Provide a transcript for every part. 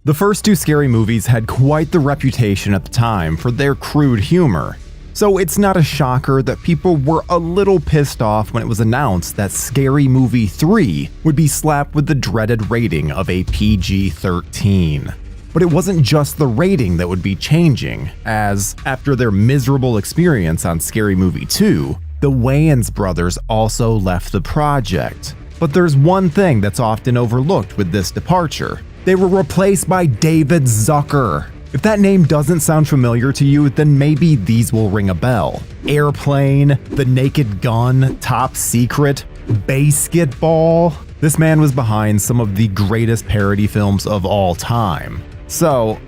The first two Scary movies had quite the reputation at the time for their crude humor, so it's not a shocker that people were a little pissed off when it was announced that Scary Movie 3 would be slapped with the dreaded rating of a PG-13. But it wasn't just the rating that would be changing, as after their miserable experience on Scary Movie 2, the Wayans brothers also left the project. But there's one thing that's often overlooked with this departure. They were replaced by David Zucker. If that name doesn't sound familiar to you, then maybe these will ring a bell. Airplane, The Naked Gun, Top Secret, Basketball. This man was behind some of the greatest parody films of all time. So,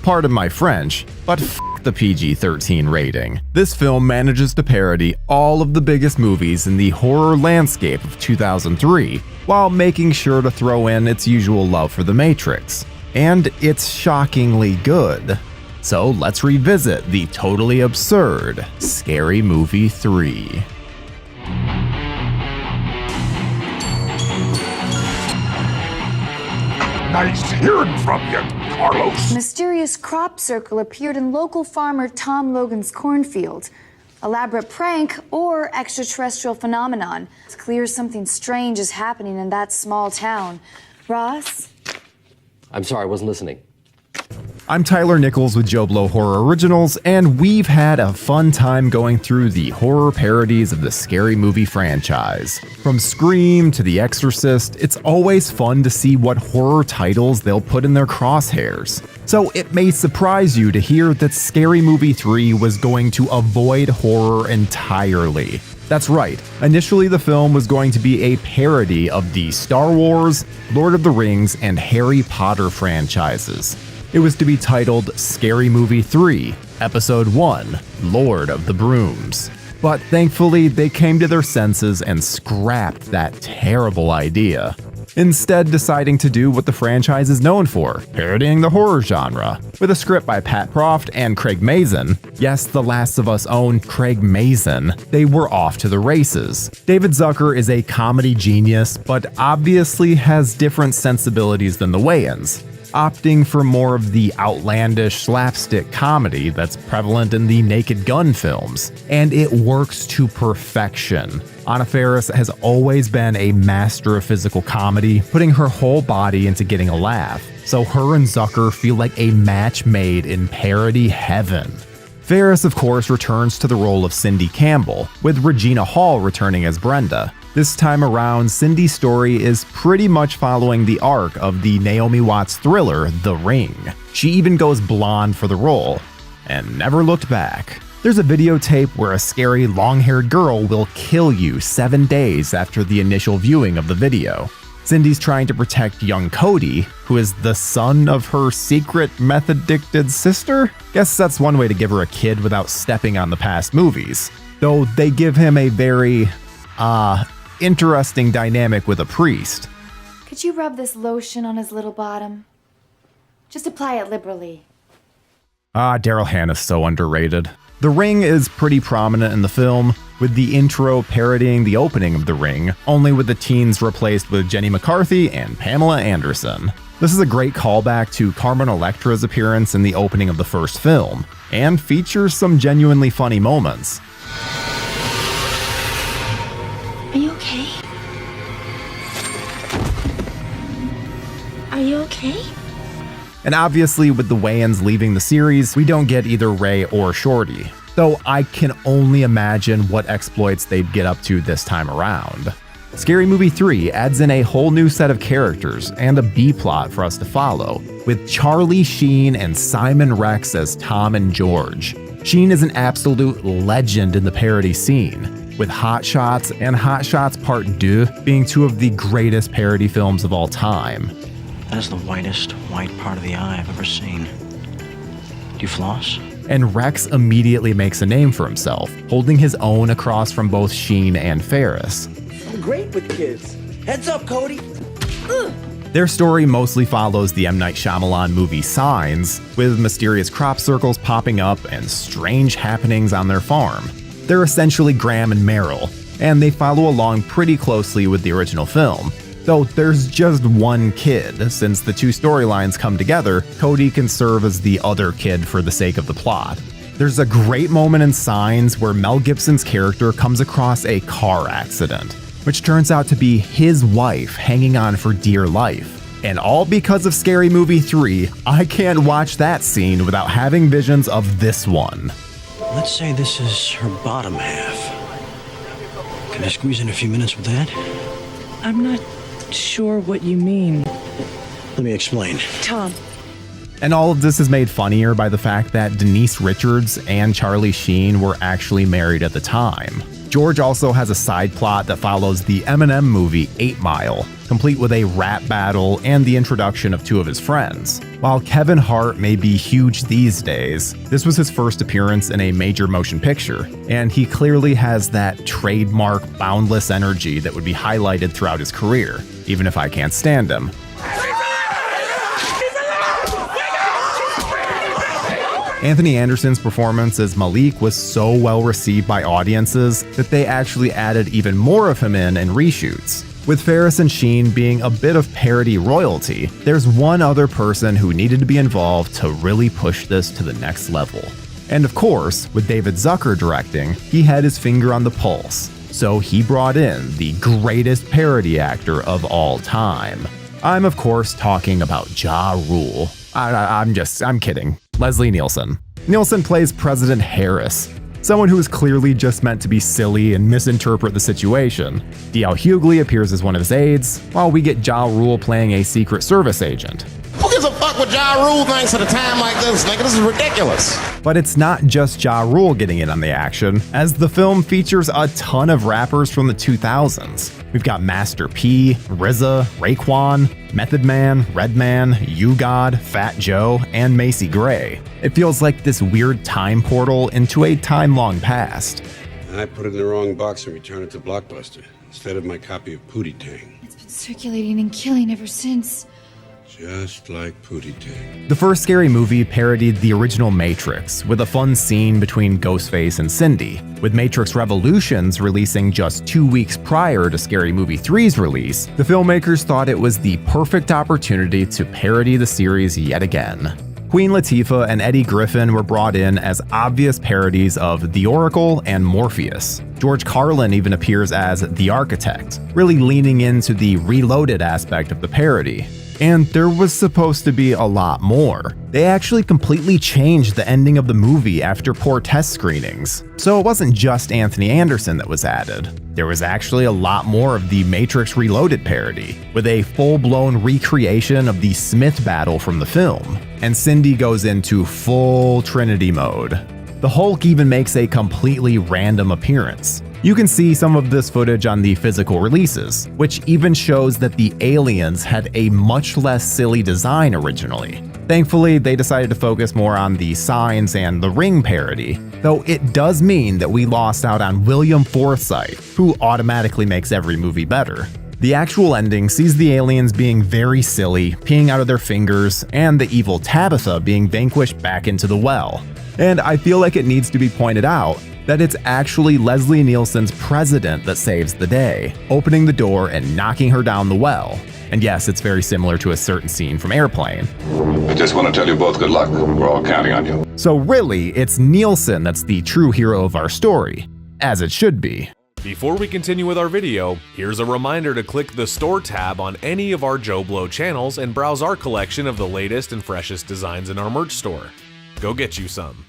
pardon my French, but f*** the PG-13 rating. This film manages to parody all of the biggest movies in the horror landscape of 2003, while making sure to throw in its usual love for The Matrix. And it's shockingly good. So let's revisit the totally absurd Scary Movie 3. Nice hearing from you, Carlos. A mysterious crop circle appeared in local farmer Tom Logan's cornfield. Elaborate prank or extraterrestrial phenomenon. It's clear something strange is happening in that small town. Ross? I'm sorry, I wasn't listening. I'm Tyler Nichols with JoBlo Horror Originals, and we've had a fun time going through the horror parodies of the Scary Movie franchise. From Scream to The Exorcist, it's always fun to see what horror titles they'll put in their crosshairs. So it may surprise you to hear that Scary Movie 3 was going to avoid horror entirely. That's right, initially the film was going to be a parody of the Star Wars, Lord of the Rings, and Harry Potter franchises. It was to be titled Scary Movie 3, Episode 1, Lord of the Brooms. But thankfully, they came to their senses and scrapped that terrible idea, instead deciding to do what the franchise is known for, parodying the horror genre. With a script by Pat Proft and Craig Mazin, yes, The Last of Us own Craig Mazin, they were off to the races. David Zucker is a comedy genius, but obviously has different sensibilities than the Wayans, opting for more of the outlandish slapstick comedy that's prevalent in the Naked Gun films, and it works to perfection. Anna Faris has always been a master of physical comedy, putting her whole body into getting a laugh, so her and Zucker feel like a match made in parody heaven. Faris, of course, returns to the role of Cindy Campbell, with Regina Hall returning as Brenda. This time around, Cindy's story is pretty much following the arc of the Naomi Watts thriller, The Ring. She even goes blonde for the role, and never looked back. There's a videotape where a scary long-haired girl will kill you 7 days after the initial viewing of the video. Cindy's trying to protect young Cody, who is the son of her secret meth-addicted sister? Guess that's one way to give her a kid without stepping on the past movies. Though they give him a very, interesting dynamic with a priest. Could you rub this lotion on his little bottom? Just apply it liberally. Daryl Hannah's so underrated. The Ring is pretty prominent in the film, with the intro parodying the opening of The Ring, only with the teens replaced with Jenny McCarthy and Pamela Anderson. This is a great callback to Carmen Electra's appearance in the opening of the first film, and features some genuinely funny moments. Are you okay? Are you okay? And obviously, with the Wayans leaving the series, we don't get either Ray or Shorty, though I can only imagine what exploits they'd get up to this time around. Scary Movie 3 adds in a whole new set of characters and a B-plot for us to follow, with Charlie Sheen and Simon Rex as Tom and George. Sheen is an absolute legend in the parody scene, with Hot Shots and Hot Shots Part 2 being two of the greatest parody films of all time. That is the whitest white part of the eye I've ever seen. Do you floss? And Rex immediately makes a name for himself, holding his own across from both Sheen and Ferris. I'm great with kids. Heads up, Cody. Their story mostly follows the M. Night Shyamalan movie Signs, with mysterious crop circles popping up and strange happenings on their farm. They're essentially Graham and Meryl, and they follow along pretty closely with the original film. Though there's just one kid. Since the two storylines come together, Cody can serve as the other kid for the sake of the plot. There's a great moment in Signs where Mel Gibson's character comes across a car accident, which turns out to be his wife hanging on for dear life. And all because of Scary Movie 3, I can't watch that scene without having visions of this one. Let's say this is her bottom half. Can I squeeze in a few minutes with that? I'm not sure what you mean. Let me explain. Tom. And all of this is made funnier by the fact that Denise Richards and Charlie Sheen were actually married at the time. George also has a side plot that follows the Eminem movie 8 Mile, complete with a rap battle and the introduction of two of his friends. While Kevin Hart may be huge these days, this was his first appearance in a major motion picture, and he clearly has that trademark boundless energy that would be highlighted throughout his career, even if I can't stand him. Anthony Anderson's performance as Malik was so well received by audiences that they actually added even more of him in reshoots. With Ferris and Sheen being a bit of parody royalty, there's one other person who needed to be involved to really push this to the next level. And of course, with David Zucker directing, he had his finger on the pulse, so he brought in the greatest parody actor of all time. I'm of course talking about Ja Rule. I'm kidding. Leslie Nielsen. Nielsen plays President Harris, someone who is clearly just meant to be silly and misinterpret the situation. D.L. Hughley appears as one of his aides, while we get Ja Rule playing a Secret Service agent. Who gives a fuck what Ja Rule thinks at a time like this, nigga? This is ridiculous. But it's not just Ja Rule getting in on the action, as the film features a ton of rappers from the 2000s. We've got Master P, RZA, Raekwon, Method Man, Redman, U-God, Fat Joe, and Macy Gray. It feels like this weird time portal into a time long past. I put it in the wrong box and returned it to Blockbuster instead of my copy of Pootie Tang. It's been circulating and killing ever since. Just like Pootie Tang. The first Scary Movie parodied the original Matrix, with a fun scene between Ghostface and Cindy. With Matrix Revolutions releasing just 2 weeks prior to Scary Movie 3's release, the filmmakers thought it was the perfect opportunity to parody the series yet again. Queen Latifah and Eddie Griffin were brought in as obvious parodies of The Oracle and Morpheus. George Carlin even appears as The Architect, really leaning into the Reloaded aspect of the parody. And there was supposed to be a lot more. They actually completely changed the ending of the movie after poor test screenings. So it wasn't just Anthony Anderson that was added. There was actually a lot more of the Matrix Reloaded parody, with a full-blown recreation of the Smith battle from the film. And Cindy goes into full Trinity mode. The Hulk even makes a completely random appearance. You can see some of this footage on the physical releases, which even shows that the aliens had a much less silly design originally. Thankfully, they decided to focus more on the Signs and The Ring parody, though it does mean that we lost out on William Forsythe, who automatically makes every movie better. The actual ending sees the aliens being very silly, peeing out of their fingers, and the evil Tabitha being vanquished back into the well. And I feel like it needs to be pointed out that it's actually Leslie Nielsen's president that saves the day, opening the door and knocking her down the well. And yes, it's very similar to a certain scene from Airplane. I just want to tell you both good luck. We're all counting on you. So really, it's Nielsen that's the true hero of our story, as it should be. Before we continue with our video, here's a reminder to click the Store tab on any of our JoBlo channels and browse our collection of the latest and freshest designs in our merch store. Go get you some.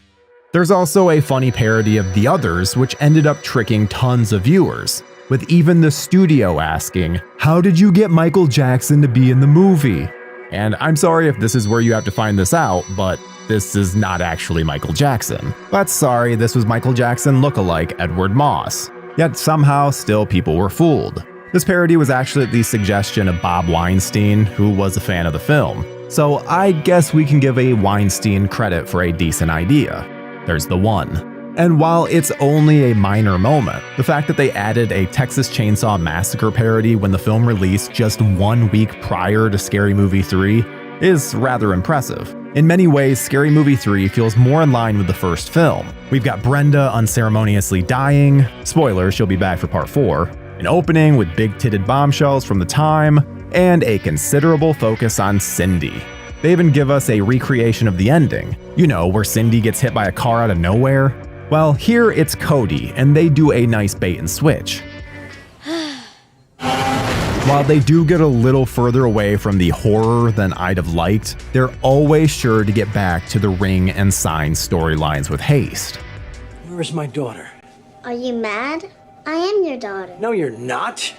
There's also a funny parody of The Others, which ended up tricking tons of viewers, with even the studio asking, "How did you get Michael Jackson to be in the movie?" And I'm sorry if this is where you have to find this out, but this is not actually Michael Jackson. But sorry, this was Michael Jackson lookalike Edward Moss. Yet somehow still people were fooled. This parody was actually at the suggestion of Bob Weinstein, who was a fan of the film. So I guess we can give a Weinstein credit for a decent idea. There's the one. And while it's only a minor moment, the fact that they added a Texas Chainsaw Massacre parody when the film released just 1 week prior to Scary Movie 3 is rather impressive. In many ways, Scary Movie 3 feels more in line with the first film. We've got Brenda unceremoniously dying, spoilers, she'll be back for part 4, An opening with big-titted bombshells from the time, and a considerable focus on Cindy. They even give us a recreation of the ending, you know, where Cindy gets hit by a car out of nowhere. Well, here it's Cody, and they do a nice bait and switch. While they do get a little further away from the horror than I'd have liked, they're always sure to get back to the Ring and Sign storylines with haste. Where is my daughter? Are you mad? I am your daughter. No, you're not.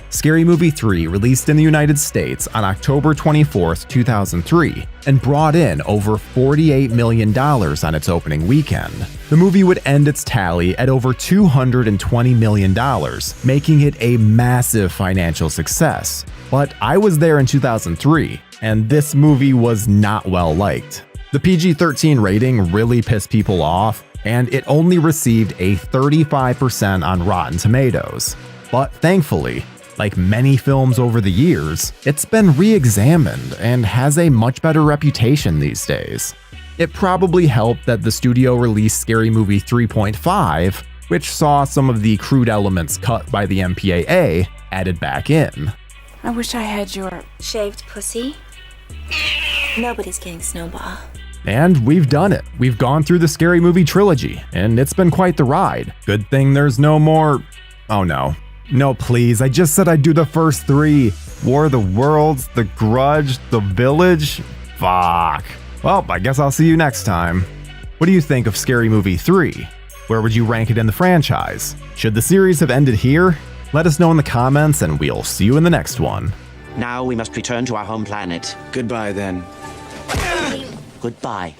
Scary Movie 3 released in the United States on October 24th, 2003, and brought in over $48 million on its opening weekend. The movie would end its tally at over $220 million, making it a massive financial success. But I was there in 2003, and this movie was not well liked. The PG-13 rating really pissed people off, and it only received a 35% on Rotten Tomatoes. But thankfully, like many films over the years, it's been re-examined and has a much better reputation these days. It probably helped that the studio released Scary Movie 3.5, which saw some of the crude elements cut by the MPAA added back in. I wish I had your Shaved pussy? Nobody's getting Snowball. And we've done it. We've gone through the Scary Movie trilogy, and it's been quite the ride. Good thing there's no more... Oh no. No, please, I just said I'd do the first 3. War of the Worlds, The Grudge, The Village? Fuck. Well, I guess I'll see you next time. What do you think of Scary Movie 3? Where would you rank it in the franchise? Should the series have ended here? Let us know in the comments, and we'll see you in the next one. Now we must return to our home planet. Goodbye, then. Goodbye.